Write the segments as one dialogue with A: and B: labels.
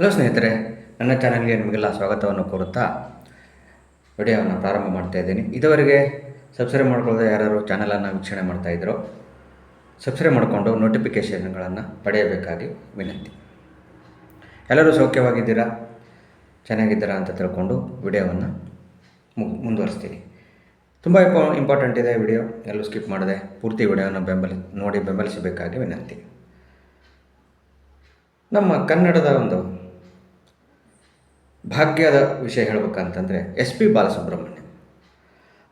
A: Hello ಸ್ನೇಹಿತರೆ, ನನ್ನ ಚಾನಲ್ಗೆ ನಿಮಗೆಲ್ಲ ಸ್ವಾಗತವನ್ನು ಕೋರುತ್ತಾ ವಿಡಿಯೋವನ್ನು ಪ್ರಾರಂಭ ಮಾಡ್ತಾ ಇದ್ದೀನಿ. ಇದುವರೆಗೆ ಸಬ್ಸ್ಕ್ರೈಬ್ ಮಾಡ್ಕೊಳ್ಳದೆ ಯಾರು ಚಾನಲನ್ನು ವೀಕ್ಷಣೆ ಮಾಡ್ತಾಯಿದ್ರೋ ಸಬ್ಸ್ಕ್ರೈಬ್ ಮಾಡಿಕೊಂಡು ನೋಟಿಫಿಕೇಷನ್ಗಳನ್ನು ಪಡೆಯಬೇಕಾಗಿ ವಿನಂತಿ. ಎಲ್ಲರೂ ಸೌಖ್ಯವಾಗಿದ್ದೀರಾ, ಚೆನ್ನಾಗಿದ್ದೀರಾ ಅಂತ ತಿಳ್ಕೊಂಡು ವಿಡಿಯೋವನ್ನು ಮುಂದುವರಿಸ್ತೀನಿ. ತುಂಬ ಇಂಪಾರ್ಟೆಂಟ್ ಇದೆ ವಿಡಿಯೋ, ಎಲ್ಲೂ ಸ್ಕಿಪ್ ಮಾಡದೆ ಪೂರ್ತಿ ವಿಡಿಯೋವನ್ನು ನೋಡಿ ಬೆಂಬಲಿಸಬೇಕಾಗಿ ವಿನಂತಿ. ನಮ್ಮ ಕನ್ನಡದ ಒಂದು ಭಾಗ್ಯದ ವಿಷಯ ಹೇಳಬೇಕಂತಂದರೆ SP ಬಾಲಸುಬ್ರಹ್ಮಣ್ಯ.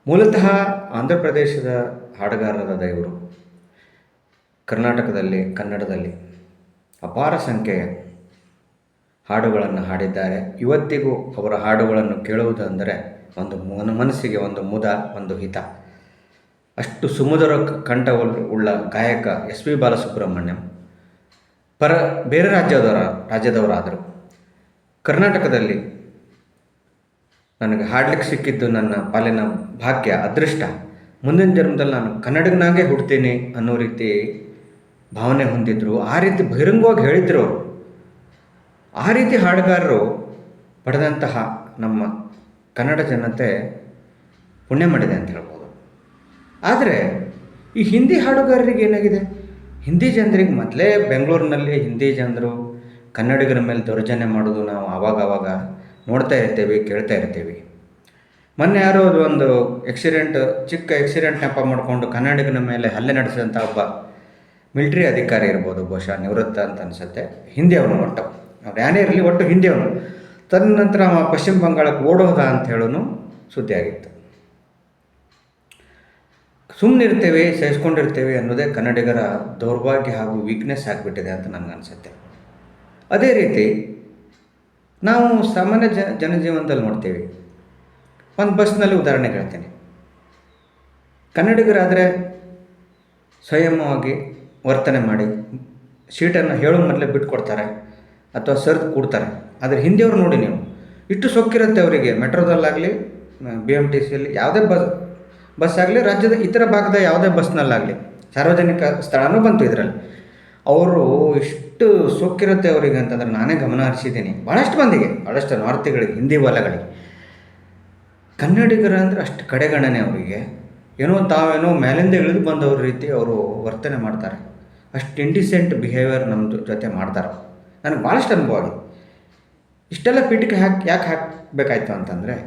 A: ಮೂಲತಃ ಆಂಧ್ರ ಪ್ರದೇಶದ ಹಾಡುಗಾರರಾದ ಇವರು ಕರ್ನಾಟಕದಲ್ಲಿ ಕನ್ನಡದಲ್ಲಿ ಅಪಾರ ಸಂಖ್ಯೆಯ ಹಾಡುಗಳನ್ನು ಹಾಡಿದ್ದಾರೆ. ಇವತ್ತಿಗೂ ಅವರ ಹಾಡುಗಳನ್ನು ಕೇಳುವುದೆಂದರೆ ಒಂದು ಮನಸ್ಸಿಗೆ ಒಂದು ಮುದ, ಒಂದು ಹಿತ. ಅಷ್ಟು ಸುಮಧುರ ಕಂಠವುಳ್ಳ ಗಾಯಕ SP ಬಾಲಸುಬ್ರಹ್ಮಣ್ಯಂ ಬೇರೆ ರಾಜ್ಯದವರಾದರು. ಕರ್ನಾಟಕದಲ್ಲಿ ನನಗೆ ಹಾಡಲಿಕ್ಕೆ ಸಿಕ್ಕಿದ್ದು ನನ್ನ ಪಾಲಿನ ಭಾಗ್ಯ, ಅದೃಷ್ಟ. ಮುಂದಿನ ಜನ್ಮದಲ್ಲಿ ನಾನು ಕನ್ನಡಿಗನಾಗೇ ಹುಡ್ತೀನಿ ಅನ್ನೋ ರೀತಿ ಭಾವನೆ ಹೊಂದಿದ್ರು. ಆ ರೀತಿ ಬಹಿರಂಗವಾಗಿ ಹೇಳಿದ್ರು ಅವರು. ಆ ರೀತಿ ಹಾಡುಗಾರರು ಪಡೆದಂತಹ ನಮ್ಮ ಕನ್ನಡ ಜನತೆ ಪುಣ್ಯ ಮಾಡಿದೆ ಅಂತ ಹೇಳ್ಬೋದು. ಆದರೆ ಈ ಹಿಂದಿ ಹಾಡುಗಾರರಿಗೆ ಏನಾಗಿದೆ, ಹಿಂದಿ ಜನರಿಗೆ ಮೊದಲೇ ಬೆಂಗಳೂರಿನಲ್ಲಿ ಹಿಂದಿ ಜನರು ಕನ್ನಡಿಗರ ಮೇಲೆ ದೌರ್ಜನ್ಯ ಮಾಡೋದು ನಾವು ಆವಾಗ ನೋಡ್ತಾ ಇರ್ತೀವಿ, ಕೇಳ್ತಾ ಇರ್ತೀವಿ. ಮೊನ್ನೆ ಯಾರೋ ಒಂದು ಚಿಕ್ಕ ಆಕ್ಸಿಡೆಂಟ್ ನೆಪ ಮಾಡಿಕೊಂಡು ಕನ್ನಡಿಗನ ಮೇಲೆ ಹಲ್ಲೆ ನಡೆಸಿದಂಥ ಒಬ್ಬ ಮಿಲಿಟ್ರಿ ಅಧಿಕಾರಿ ಇರ್ಬೋದು, ಬಹುಶಃ ನಿವೃತ್ತ ಅಂತ ಅನಿಸುತ್ತೆ, ಹಿಂದಿಯವನು. ಅವ್ರು ಯಾನೇ ಇರಲಿ, ಒಟ್ಟು ಹಿಂದಿಯವನು. ತದನಂತರ ಪಶ್ಚಿಮ ಬಂಗಾಳಕ್ಕೆ ಓಡೋದ ಅಂತ ಹೇಳೋನು ಸುದ್ದಿ ಆಗಿತ್ತು. ಸುಮ್ಮನಿರ್ತೇವೆ, ಸಹಿಸ್ಕೊಂಡಿರ್ತೇವೆ ಅನ್ನೋದೇ ಕನ್ನಡಿಗರ ದೌರ್ಭಾಗ್ಯ ಹಾಗೂ ವೀಕ್ನೆಸ್ ಆಗಿಬಿಟ್ಟಿದೆ ಅಂತ ನನಗನ್ಸುತ್ತೆ. ಅದೇ ರೀತಿ ನಾವು ಸಾಮಾನ್ಯ ಜನಜೀವನದಲ್ಲಿ ನೋಡ್ತೀವಿ. ಒಂದು ಬಸ್ನಲ್ಲಿ ಉದಾಹರಣೆ ಹೇಳ್ತೀನಿ. ಕನ್ನಡಿಗರಾದರೆ ಸಂಯಮವಾಗಿ ವರ್ತನೆ ಮಾಡಿ ಸೀಟನ್ನು ಹೇಳೋ ಮೊದಲೇ ಬಿಟ್ಕೊಡ್ತಾರೆ ಅಥವಾ ಸರಿದು ಕೊಡ್ತಾರೆ. ಆದರೆ ಹಿಂದಿಯವರು ನೋಡಿ ನೀವು, ಇಷ್ಟು ಸೊಕ್ಕಿರುತ್ತೆ ಅವರಿಗೆ. ಮೆಟ್ರೋದಲ್ಲಾಗಲಿ, BMTCಯಲ್ಲಿ ಯಾವುದೇ ಬಸ್ ಆಗಲಿ, ರಾಜ್ಯದ ಇತರ ಭಾಗದ ಯಾವುದೇ ಬಸ್ನಲ್ಲಾಗಲಿ, ಸಾರ್ವಜನಿಕ ಸ್ಥಳನೂ ಬಂತು ಇದರಲ್ಲಿ. ಅವರು ಇಷ್ಟು ಸೊಕ್ಕಿರುತ್ತೆ ಅವರಿಗೆ ಅಂತಂದ್ರೆ ನಾನೇ ಗಮನ ಹರಿಸಿದ್ದೀನಿ ಭಾಳಷ್ಟು ಮಂದಿಗೆ, ಭಾಳಷ್ಟು ನಾರ್ತಿಗಳಿಗೆ, ಹಿಂದಿ ವಾಲಗಳಿಗೆ. ಕನ್ನಡಿಗರ ಅಂದರೆ ಅಷ್ಟು ಕಡೆಗಣನೆ ಅವರಿಗೆ. ತಾವೇನೋ ಮೇಲಿಂದ ಇಳಿದು ಬಂದವ್ರ ರೀತಿ ಅವರು ವರ್ತನೆ ಮಾಡ್ತಾರೆ. ಅಷ್ಟು ಇಂಡಿಸೆಂಟ್ ಬಿಹೇವಿಯರ್ ನಮ್ಮ ಜೊತೆ ಮಾಡ್ತಾರೆ. ನನಗೆ ಭಾಳಷ್ಟು ಅನುಭವ ಆಗಿದೆ. ಇಷ್ಟೆಲ್ಲ ಪೀಠಿಕೆ ಯಾಕೆ ಹಾಕಬೇಕಾಯ್ತು ಅಂತಂದರೆ,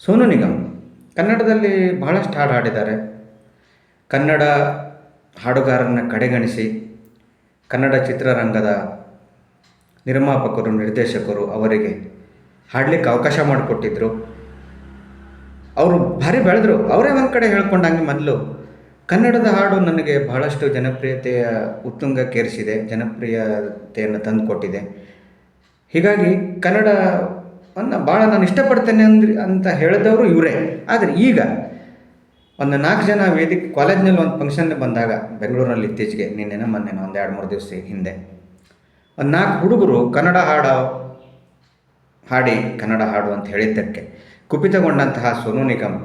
A: ಸೋನು ನಿಗಮ್ ಕನ್ನಡದಲ್ಲಿ ಭಾಳಷ್ಟು ಹಾಡು ಹಾಡಿದ್ದಾರೆ. ಕನ್ನಡ ಹಾಡುಗಾರರನ್ನು ಕಡೆಗಣಿಸಿ ಕನ್ನಡ ಚಿತ್ರರಂಗದ ನಿರ್ಮಾಪಕರು, ನಿರ್ದೇಶಕರು ಅವರಿಗೆ ಹಾಡಲಿಕ್ಕೆ ಅವಕಾಶ ಮಾಡಿಕೊಟ್ಟಿದ್ದರು. ಅವರು ಭಾರಿ ಬೆಳೆದರು. ಅವರೇ ಒಂದು ಕಡೆ ಹೇಳ್ಕೊಂಡಂಗೆ, ಮೊದಲು ಕನ್ನಡದ ಹಾಡು ನನಗೆ ಬಹಳಷ್ಟು ಜನಪ್ರಿಯತೆಯ ಉತ್ತುಂಗಕ್ಕೇರಿಸಿದೆ, ಜನಪ್ರಿಯತೆಯನ್ನು ತಂದು ಕೊಟ್ಟಿದೆ. ಹೀಗಾಗಿ ಕನ್ನಡವನ್ನು ಭಾಳ ನಾನು ಇಷ್ಟಪಡ್ತೇನೆ ಅಂತ ಹೇಳಿದವರು ಇವರೇ. ಆದರೆ ಈಗ ಒಂದು 4 ಜನ ಕಾಲೇಜ್ನಲ್ಲಿ ಒಂದು ಫಂಕ್ಷನ್ಗೆ ಬಂದಾಗ, ಬೆಂಗಳೂರಿನಲ್ಲಿ ಇತ್ತೀಚೆಗೆ ಮೊನ್ನೆ ಒಂದು 2-3 ದಿವಸ ಹಿಂದೆ ಒಂದು 4 ಹುಡುಗರು ಕನ್ನಡ ಕನ್ನಡ ಹಾಡು ಅಂತ ಹೇಳಿದ್ದಕ್ಕೆ ಕುಪಿತಗೊಂಡಂತಹ ಸೋನು ನಿಗಮ್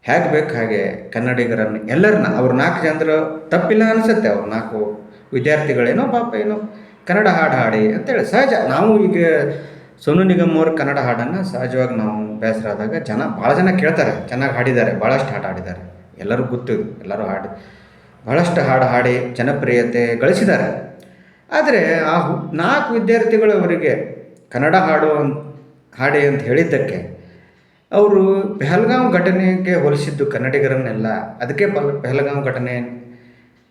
A: ಹೇಗೆ ಬೇಕು ಹಾಗೆ ಕನ್ನಡಿಗರನ್ನು ಎಲ್ಲರನ್ನ, ಅವ್ರು 4 ಜನರು ತಪ್ಪಿಲ್ಲ ಅನಿಸುತ್ತೆ. ಅವ್ರು 4 ವಿದ್ಯಾರ್ಥಿಗಳೇನೋ ಪಾಪ ಏನೋ ಕನ್ನಡ ಹಾಡು ಹಾಡಿ ಅಂತೇಳಿ ಸಹಜ. ನಾವು ಈಗ ಸೋನು ನಿಗಮ್ ಅವ್ರ ಕನ್ನಡ ಹಾಡನ್ನು ಸಹಜವಾಗಿ ನಾವು ಬೇಸರ ಆದಾಗ ಭಾಳ ಜನ ಕೇಳ್ತಾರೆ. ಚೆನ್ನಾಗಿ ಹಾಡಿದ್ದಾರೆ, ಭಾಳಷ್ಟು ಹಾಡು ಹಾಡಿದ್ದಾರೆ, ಎಲ್ಲರಿಗೂ ಗೊತ್ತಿದ್ದು, ಎಲ್ಲರೂ ಭಾಳಷ್ಟು ಹಾಡು ಹಾಡಿ ಜನಪ್ರಿಯತೆ ಗಳಿಸಿದ್ದಾರೆ. ಆದರೆ ಆ 4 ವಿದ್ಯಾರ್ಥಿಗಳು ಅವರಿಗೆ ಕನ್ನಡ ಹಾಡಿ ಅಂತ ಹೇಳಿದ್ದಕ್ಕೆ ಅವರು ಪೆಹಲ್ಗಾಮ್ ಘಟನೆಗೆ ಹೋಲಿಸಿದ್ದು ಕನ್ನಡಿಗರನ್ನೆಲ್ಲ. ಅದಕ್ಕೆ ಪೆಹಲ್ಗಾಮ್ ಘಟನೆ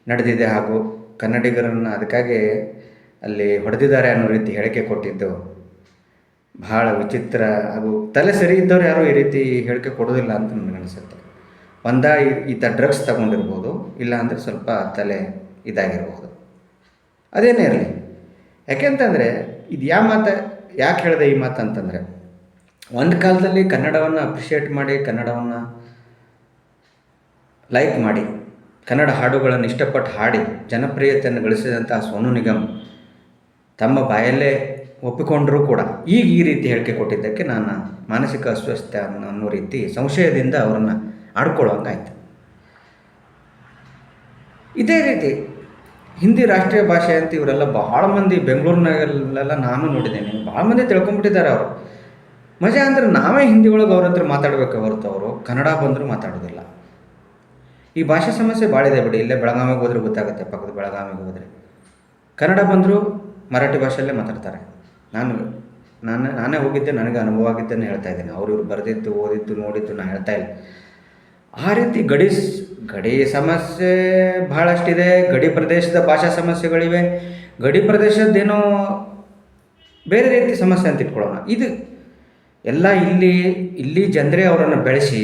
A: ನಡೆದಿದೆ ಹಾಗೂ ಕನ್ನಡಿಗರನ್ನು ಅದಕ್ಕಾಗಿ ಅಲ್ಲಿ ಹೊಡೆದಿದ್ದಾರೆ ಅನ್ನೋ ರೀತಿ ಹೇಳಿಕೆ ಕೊಟ್ಟಿದ್ದು ಭಾಳ ವಿಚಿತ್ರ. ಹಾಗೂ ತಲೆ ಸರಿ ಇದ್ದವ್ರು ಯಾರೂ ಈ ರೀತಿ ಹೇಳಿಕೆ ಕೊಡೋದಿಲ್ಲ ಅಂತ ನನಗನ್ಸುತ್ತೆ. ಈತ ಡ್ರಗ್ಸ್ ತಗೊಂಡಿರ್ಬೋದು, ಇಲ್ಲ ಅಂದರೆ ಸ್ವಲ್ಪ ತಲೆ ಇದಾಗಿರ್ಬೋದು. ಅದೇನೇ ಇರಲಿ. ಯಾಕೆಂತಂದರೆ ಇದು ಯಾಕೆ ಹೇಳಿದೆ ಈ ಮಾತು ಅಂತಂದರೆ, ಒಂದು ಕಾಲದಲ್ಲಿ ಕನ್ನಡವನ್ನು ಅಪ್ರಿಷಿಯೇಟ್ ಮಾಡಿ, ಕನ್ನಡವನ್ನು ಲೈಕ್ ಮಾಡಿ, ಕನ್ನಡ ಹಾಡುಗಳನ್ನು ಇಷ್ಟಪಟ್ಟು ಹಾಡಿ ಜನಪ್ರಿಯತೆಯನ್ನು ಗಳಿಸಿದಂಥ ಸೋನು ನಿಗಮ್ ತಮ್ಮ ಬಾಯಲ್ಲೇ ಒಪ್ಪಿಕೊಂಡರೂ ಕೂಡ ಈಗ ಈ ರೀತಿ ಹೇಳಿಕೆ ಕೊಟ್ಟಿದ್ದಕ್ಕೆ ನಾನು ಮಾನಸಿಕ ಅಸ್ವಸ್ಥ ಅನ್ನೋ ರೀತಿ ಸಂಶಯದಿಂದ ಅವರನ್ನು ಆಡ್ಕೊಳ್ಳೋಂಗಾಯ್ತು. ಇದೇ ರೀತಿ ಹಿಂದಿ ರಾಷ್ಟ್ರೀಯ ಭಾಷೆ ಅಂತ ಇವರೆಲ್ಲ ಭಾಳ ಮಂದಿ ಬೆಂಗಳೂರಿನಾಗೆಲ್ಲ ನಾನು ನೋಡಿದ್ದೇನೆ, ಭಾಳ ಮಂದಿ ತಿಳ್ಕೊಂಬಿಟ್ಟಿದ್ದಾರೆ ಅವರು. ಮಜಾ ಅಂದರೆ ನಾವೇ ಹಿಂದಿ ಒಳಗೆ ಅವ್ರ ಹತ್ರ ಮಾತಾಡಬೇಕು ಹೊರತು ಅವರು ಕನ್ನಡ ಬಂದರೂ ಮಾತಾಡೋದಿಲ್ಲ. ಈ ಭಾಷೆ ಸಮಸ್ಯೆ ಭಾಳ ಇದೆ ಬಿಡಿ. ಇಲ್ಲೇ ಬೆಳಗಾವಿಗೆ ಹೋದ್ರೆ ಗೊತ್ತಾಗುತ್ತೆ, ಪಕ್ಕದ ಬೆಳಗಾವಿಗೆ ಹೋದರೆ ಕನ್ನಡ ಬಂದರೂ ಮರಾಠಿ ಭಾಷೆಯಲ್ಲೇ ಮಾತಾಡ್ತಾರೆ. ನಾನೇ ಹೋಗಿದ್ದೆ, ನನಗೆ ಅನುಭವ ಆಗಿದ್ದನ್ನು ಹೇಳ್ತಾ ಇದ್ದೇನೆ. ಇವ್ರು ಬರೆದಿದ್ದು ಓದಿದ್ದು ನೋಡಿದ್ದು ನಾನು ಹೇಳ್ತಾ ಇಲ್ಲ. ಆ ರೀತಿ ಗಡಿ ಸಮಸ್ಯೆ ಭಾಳಷ್ಟಿದೆ. ಗಡಿ ಪ್ರದೇಶದ ಭಾಷಾ ಸಮಸ್ಯೆಗಳಿವೆ. ಗಡಿ ಪ್ರದೇಶದ್ದೇನೋ ಬೇರೆ ರೀತಿ ಸಮಸ್ಯೆ ಅಂತ ಇಟ್ಕೊಳ್ಳೋಣ. ಇದು ಎಲ್ಲ ಇಲ್ಲಿ ಜನರೇ ಅವರನ್ನು ಬೆಳೆಸಿ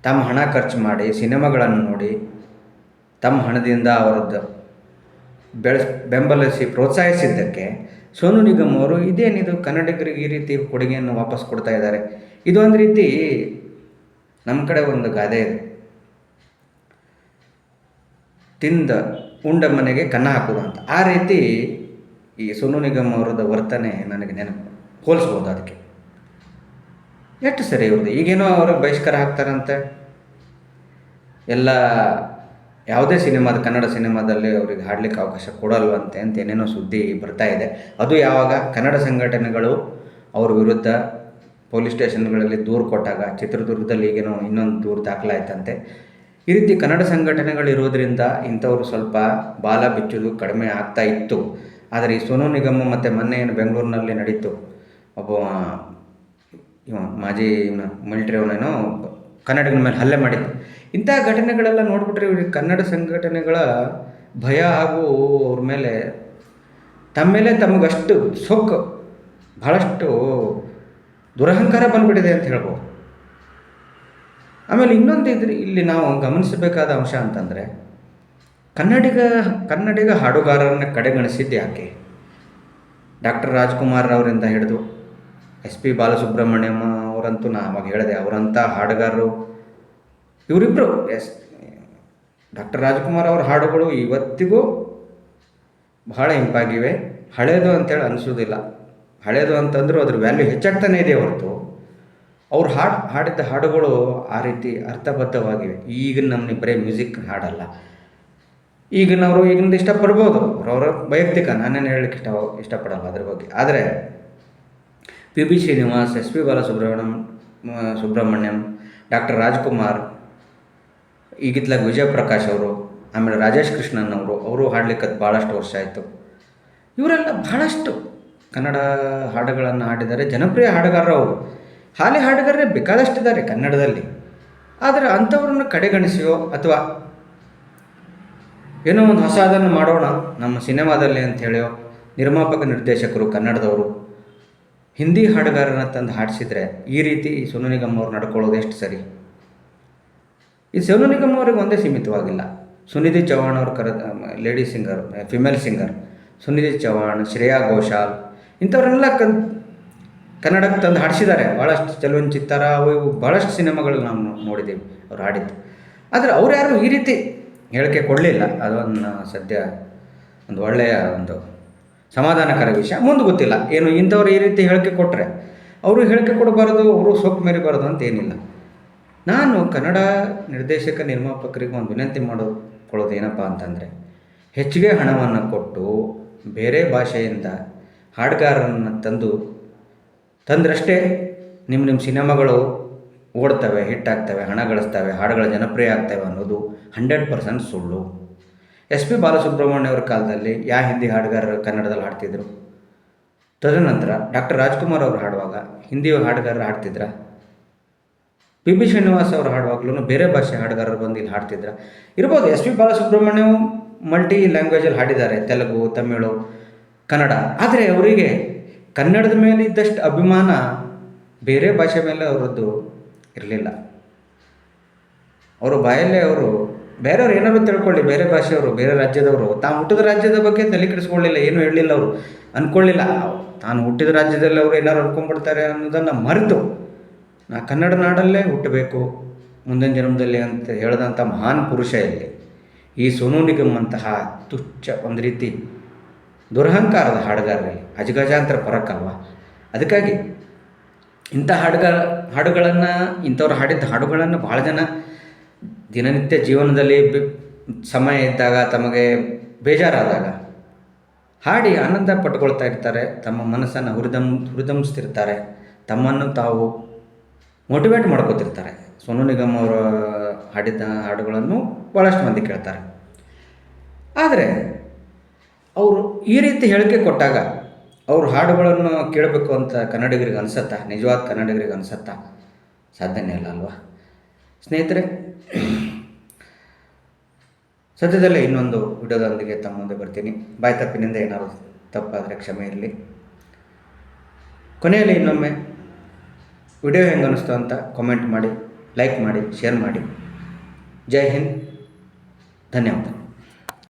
A: ತಮ್ಮ ಹಣ ಖರ್ಚು ಮಾಡಿ ಸಿನಿಮಾಗಳನ್ನು ನೋಡಿ ತಮ್ಮ ಹಣದಿಂದ ಅವರದ್ದು ಬೆಂಬಲಿಸಿ ಪ್ರೋತ್ಸಾಹಿಸಿದ್ದಕ್ಕೆ ಸೋನು ನಿಗಮ್ ಅವರು ಇದೇನಿದು ಕನ್ನಡಿಗರಿಗೆ ಈ ರೀತಿ ಕೊಡುಗೆಯನ್ನು ವಾಪಸ್ ಕೊಡ್ತಾ ಇದ್ದಾರೆ. ಇದು ಒಂದು ರೀತಿ ನಮ್ಮ ಕಡೆ ಒಂದು ಗಾದೆ ಇದೆ, ತಿಂದ ಉಂಡ ಮನೆಗೆ ಕನ್ನ ಹಾಕೋದು ಅಂತ. ಆ ರೀತಿ ಈ ಸೋನು ನಿಗಮ್ ಅವರದ ವರ್ತನೆ ನನಗೆ ನೆನಪು ಹೋಲಿಸ್ಬೋದು. ಅದಕ್ಕೆ ಎಷ್ಟು ಸರಿ ಇವ್ರದ್ದು. ಈಗೇನೋ ಅವ್ರಿಗೆ ಬಹಿಷ್ಕಾರ ಹಾಕ್ತಾರಂತೆ ಎಲ್ಲ, ಯಾವುದೇ ಕನ್ನಡ ಸಿನಿಮಾದಲ್ಲಿ ಅವ್ರಿಗೆ ಹಾಡಲಿಕ್ಕೆ ಅವಕಾಶ ಕೊಡಲ್ವಂತೆ ಅಂತ ಏನೇನೋ ಸುದ್ದಿ ಬರ್ತಾ ಇದೆ. ಅದು ಯಾವಾಗ ಕನ್ನಡ ಸಂಘಟನೆಗಳು ಅವ್ರ ವಿರುದ್ಧ ಪೊಲೀಸ್ ಸ್ಟೇಷನ್ಗಳಲ್ಲಿ ದೂರು ಕೊಟ್ಟಾಗ, ಚಿತ್ರದುರ್ಗದಲ್ಲಿ ಈಗೇನೋ ಇನ್ನೊಂದು ದೂರು ದಾಖಲಾಯ್ತಂತೆ. ಈ ರೀತಿ ಕನ್ನಡ ಸಂಘಟನೆಗಳಿರೋದ್ರಿಂದ ಇಂಥವ್ರು ಸ್ವಲ್ಪ ಬಾಲ ಬಿಚ್ಚೋದು ಕಡಿಮೆ ಆಗ್ತಾ ಇತ್ತು. ಆದರೆ ಈ ಸೋನು ನಿಗಮ್ ಮತ್ತು ಮೊನ್ನೆ ಏನು ಬೆಂಗಳೂರಿನಲ್ಲಿ ನಡೀತು, ಒಬ್ಬ ಮಾಜಿ ಮಿಲಿಟ್ರಿ ಅವನೇನೋ ಕನ್ನಡಿಗನ ಮೇಲೆ ಹಲ್ಲೆ ಮಾಡಿದ್ದು. ಇಂಥ ಘಟನೆಗಳೆಲ್ಲ ನೋಡಿಬಿಟ್ರೆ ಇವ್ರಿಗೆ ಕನ್ನಡ ಸಂಘಟನೆಗಳ ಭಯ ಹಾಗೂ ಅವ್ರ ಮೇಲೆ ತಮಗಷ್ಟು ಸೊಕ್ಕು, ಭಾಳಷ್ಟು ದುರಹಂಕಾರ ಬಂದುಬಿಟ್ಟಿದೆ ಅಂತ ಹೇಳ್ಬೋದು. ಆಮೇಲೆ ಇನ್ನೊಂದು ಇಲ್ಲಿ ನಾವು ಗಮನಿಸಬೇಕಾದ ಅಂಶ ಅಂತಂದರೆ, ಕನ್ನಡಿಗ ಹಾಡುಗಾರರನ್ನ ಕಡೆಗಣಿಸಿದ್ದು ಯಾಕೆ? ಡಾಕ್ಟರ್ ರಾಜ್ಕುಮಾರ್ ಅವರಿಂದ ಹಿಡಿದು SP ಬಾಲಸುಬ್ರಹ್ಮಣ್ಯಂ ಅವರಂತೂ ನಾ ಅವಾಗ ಹೇಳಿದೆ, ಅವರಂಥ ಹಾಡುಗಾರರು ಇವರಿಬ್ಬರು. ಡಾಕ್ಟರ್ ರಾಜ್ಕುಮಾರ್ ಅವ್ರ ಹಾಡುಗಳು ಇವತ್ತಿಗೂ ಬಹಳ ಇಂಪಾಗಿವೆ. ಹಳೇದು ಅಂತೇಳಿ ಅನಿಸೋದಿಲ್ಲ. ಹಳೇದು ಅಂತಂದರೂ ಅದ್ರ ವ್ಯಾಲ್ಯೂ ಹೆಚ್ಚಾಗ್ತಾನೇ ಇದೆ ಹೊರತು ಅವ್ರು ಹಾಡಿದ್ದ ಹಾಡುಗಳು ಆ ರೀತಿ ಅರ್ಥಬದ್ಧವಾಗಿವೆ. ಈಗಿನ ನಮ್ಮನೆ ಬರೀ ಮ್ಯೂಸಿಕ್ ಹಾಡಲ್ಲ. ಈಗಿನವರು ಈಗಿಂದ ಇಷ್ಟಪಡ್ಬೋದು, ಅವರವರ ವೈಯಕ್ತಿಕ, ನಾನೇನು ಹೇಳಲಿಕ್ಕೆ ಇಷ್ಟಪಡಲ್ಲ ಅದ್ರ ಬಗ್ಗೆ. ಆದರೆ PB Srinivas, SP Balasubrahmanyam, doctor Rajkumar, ಈಗಿತ್ಲಾಗ ವಿಜಯಪ್ರಕಾಶ್ ಅವರು, ಆಮೇಲೆ ರಾಜೇಶ್ ಕೃಷ್ಣನ್ ಅವರು ಹಾಡ್ಲಿಕ್ಕೆ ಭಾಳಷ್ಟು ವರ್ಷ ಆಯಿತು. ಇವರೆಲ್ಲ ಬಹಳಷ್ಟು ಕನ್ನಡ ಹಾಡುಗಳನ್ನು ಹಾಡಿದ್ದಾರೆ. ಜನಪ್ರಿಯ ಹಾಡುಗಾರರು ಅವರು. ಹಾಲಿ ಹಾಡುಗಾರರೇ ಬೇಕಾದಷ್ಟಿದ್ದಾರೆ ಕನ್ನಡದಲ್ಲಿ. ಆದರೆ ಅಂಥವ್ರನ್ನ ಕಡೆಗಣಿಸಿಯೋ ಅಥವಾ ಏನೋ ಒಂದು ಹೊಸದನ್ನು ಮಾಡೋಣ ನಮ್ಮ ಸಿನಿಮಾದಲ್ಲಿ ಅಂತ ಹೇಳಿಯೋ ನಿರ್ಮಾಪಕ ನಿರ್ದೇಶಕರು ಕನ್ನಡದವರು ಹಿಂದಿ ಹಾಡುಗಾರನ ತಂದು ಹಾಡಿಸಿದರೆ ಈ ರೀತಿ ಸೋನು ನಿಗಮ್ ಅವ್ರು ನಡ್ಕೊಳ್ಳೋದು ಎಷ್ಟು ಸರಿ? ಈ ಸೋನು ನಿಗಮ್ ಅವ್ರಿಗೆ ಒಂದೇ ಸೀಮಿತವಾಗಿಲ್ಲ. ಸುನಿಧಿ ಚೌಹಾಣ್ ಅವ್ರ lady singer, female singer Sunidhi Chauhan, Shreya Ghoshal ಇಂಥವ್ರನ್ನೆಲ್ಲ ಕನ್ನಡಕ್ಕೆ ತಂದು ಹಾಡಿಸಿದ್ದಾರೆ. ಭಾಳಷ್ಟು ಚಲುವನ್ ಚಿತ್ತಾರ ಅವು ಭಾಳಷ್ಟು ಸಿನಿಮಾಗಳು ನಾವು ನೋಡಿದ್ದೀವಿ ಅವ್ರು ಹಾಡಿದ್ದು. ಆದರೆ ಅವ್ರು ಯಾರು ಈ ರೀತಿ ಹೇಳಿಕೆ ಕೊಡಲಿಲ್ಲ. ಅದೊಂದು ಸದ್ಯ ಒಂದು ಒಳ್ಳೆಯ ಒಂದು ಸಮಾಧಾನಕರ ವಿಷಯ. ಮುಂದೆ ಗೊತ್ತಿಲ್ಲ ಏನು ಇಂಥವ್ರು ಈ ರೀತಿ ಹೇಳಿಕೆ ಕೊಟ್ಟರೆ ಅವರು ಹೇಳಿಕೆ ಕೊಡಬಾರ್ದು, ಅವರು ಸೊಕ್ಕು ಮೆರಿಬಾರ್ದು ಅಂತ ಏನಿಲ್ಲ. ನಾನು ಕನ್ನಡ ನಿರ್ಮಾಪಕರಿಗೆ ಒಂದು ವಿನಂತಿ ಮಾಡಿಕೊಳ್ಳೋದು ಏನಪ್ಪ ಅಂತಂದರೆ, ಹೆಚ್ಚಿಗೆ ಹಣವನ್ನು ಕೊಟ್ಟು ಬೇರೆ ಭಾಷೆಯಿಂದ ಹಾಡುಗಾರರನ್ನು ತಂದ್ರಷ್ಟೇ ನಿಮ್ಮ ಸಿನಿಮಾಗಳು ಓಡ್ತವೆ, ಹಿಟ್ಟಾಗ್ತವೆ, ಹಣ ಗಳಿಸ್ತವೆ, ಹಾಡುಗಳು ಜನಪ್ರಿಯ ಆಗ್ತವೆ ಅನ್ನೋದು 100% ಸುಳ್ಳು. SP ಬಾಲಸುಬ್ರಹ್ಮಣ್ಯ ಅವ್ರ ಕಾಲದಲ್ಲಿ ಹಿಂದಿ ಹಾಡುಗಾರರು ಕನ್ನಡದಲ್ಲಿ ಹಾಡ್ತಿದ್ರು? ತದನಂತರ ಡಾಕ್ಟರ್ ರಾಜ್ಕುಮಾರ್ ಅವರು ಹಾಡುವಾಗ ಹಿಂದಿ ಹಾಡುಗಾರರು ಹಾಡ್ತಿದ್ರ? PB ಶ್ರೀನಿವಾಸ್ ಅವರು ಹಾಡುವಾಗ್ಲೂ ಬೇರೆ ಭಾಷೆ ಹಾಡುಗಾರರು ಬಂದು ಇಲ್ಲಿ ಹಾಡ್ತಿದ್ರ? ಇರ್ಬೋದು. SP ಬಾಲಸುಬ್ರಹ್ಮಣ್ಯವು ಮಲ್ಟಿ ಲ್ಯಾಂಗ್ವೇಜಲ್ಲಿ ಹಾಡಿದ್ದಾರೆ, ತೆಲುಗು, ತಮಿಳು, ಕನ್ನಡ. ಆದರೆ ಅವರಿಗೆ ಕನ್ನಡದ ಮೇಲೆ ಇದ್ದಷ್ಟು ಅಭಿಮಾನ ಬೇರೆ ಭಾಷೆ ಮೇಲೆ ಅವರದ್ದು ಇರಲಿಲ್ಲ. ಅವರು ಬಾಯಲ್ಲೇ ಬೇರೆಯವ್ರು ಏನಾದ್ರು ತಿಳ್ಕೊಳ್ಳಿ, ಬೇರೆ ಭಾಷೆಯವರು, ಬೇರೆ ರಾಜ್ಯದವರು, ತಾನು ಹುಟ್ಟಿದ ರಾಜ್ಯದ ಬಗ್ಗೆ ತಲೆ ಕೆಡಿಸ್ಕೊಳ್ಳಿಲ್ಲ, ಏನೂ ಹೇಳಲಿಲ್ಲ. ಅವರು ಅಂದ್ಕೊಳ್ಳಿಲ್ಲ ತಾನು ಹುಟ್ಟಿದ ರಾಜ್ಯದಲ್ಲಿ ಅವರು ಏನಾರು ಅನ್ಕೊಂಡ್ಬಿಡ್ತಾರೆ ಅನ್ನೋದನ್ನು ಮರೆತು, ನಾ ಕನ್ನಡ ನಾಡಲ್ಲೇ ಹುಟ್ಟಬೇಕು ಮುಂದಿನ ಜನ್ಮದಲ್ಲಿ ಅಂತ ಹೇಳಿದಂಥ ಮಹಾನ್ ಪುರುಷ ಇಲ್ಲಿ ಈ ಸೋನು ನಿಗಮ್ ಅಂತಹ ತುಚ್ಛ ಒಂದು ರೀತಿ ದುರಹಂಕಾರದ ಹಾಡುಗಾರರಲ್ಲಿ ಅಜಗಜಾಂತರ ಫರಕ್ಕಲ್ವ. ಅದಕ್ಕಾಗಿ ಇಂಥ ಇಂಥವ್ರು ಹಾಡಿದ್ದ ಹಾಡುಗಳನ್ನು ಭಾಳ ಜನ ದಿನನಿತ್ಯ ಜೀವನದಲ್ಲಿ ಸಮಯ ಇದ್ದಾಗ ತಮಗೆ ಬೇಜಾರಾದಾಗ ಹಾಡಿ ಆನಂದ ಪಟ್ಕೊಳ್ತಾ ಇರ್ತಾರೆ, ತಮ್ಮ ಮನಸ್ಸನ್ನು ಹುರಿದಂಬಿಸ್ತಿರ್ತಾರೆ, ತಮ್ಮನ್ನು ತಾವು ಮೋಟಿವೇಟ್ ಮಾಡ್ಕೋತಿರ್ತಾರೆ. ಸೋನು ನಿಗಮ್ ಅವರ ಹಾಡಿದ ಹಾಡುಗಳನ್ನು ಭಾಳಷ್ಟು ಮಂದಿ ಕೇಳ್ತಾರೆ. ಆದರೆ ಅವರು ಈ ರೀತಿ ಹೇಳಿಕೆ ಕೊಟ್ಟಾಗ ಅವ್ರ ಹಾಡುಗಳನ್ನು ಕೇಳಬೇಕು ಅಂತ ಕನ್ನಡಿಗರಿಗೆ ಅನಿಸತ್ತಾ? ನಿಜವಾದ ಕನ್ನಡಿಗರಿಗೆ ಅನಿಸತ್ತಾ? ಸಾಧ್ಯನೇ ಇಲ್ಲ ಅಲ್ವಾ ಸ್ನೇಹಿತರೆ. ಸದ್ಯದಲ್ಲೇ ಇನ್ನೊಂದು ವಿಡಿಯೋದೊಂದಿಗೆ ತಮ್ಮ ಮುಂದೆ ಬರ್ತೀನಿ. ಬಾಯಿ ತಪ್ಪಿನಿಂದ ಏನಾದರೂ ತಪ್ಪಾದರೆ ಕ್ಷಮೆ ಇರಲಿ. ಕೊನೆಯಲ್ಲಿ ಇನ್ನೊಮ್ಮೆ ವಿಡಿಯೋ ಹೆಂಗೆ ಅನ್ನಿಸ್ತು ಅಂತ ಕಾಮೆಂಟ್ ಮಾಡಿ, ಲೈಕ್ ಮಾಡಿ, ಶೇರ್ ಮಾಡಿ. ಜೈ ಹಿಂದ್, ಧನ್ಯವಾದ.